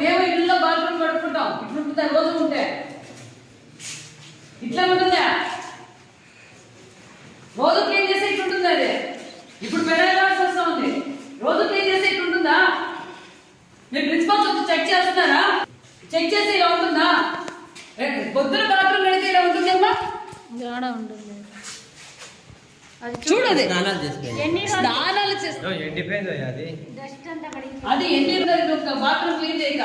మేము ఇల్లులో బాత్రూమ్ కడుక్కుంటాం. ఇట్లుంటుందా రోజు ఉంటే? ఇట్లా ఉంటుందా? రోజు క్లీన్ చేస్తే ఇట్లుంటుంది. అది ఇప్పుడు పెరగాల్సి వస్తూ ఉంది. రోజు క్లీన్ చేస్తే ఇట్లుంటుందా? మీరు ప్రిన్సిపల్స్ వచ్చి చెక్ చేస్తున్నారా? చెక్ చేస్తే ఇలా ఉంటుందా? పొద్దున బాత్రూమ్ కడితే ఇలా ఉంటుందమ్మా? చూడదు స్నానాలు చేస్తే అది ఎన్ని బాత్రూమ్ క్లీన్ చేయక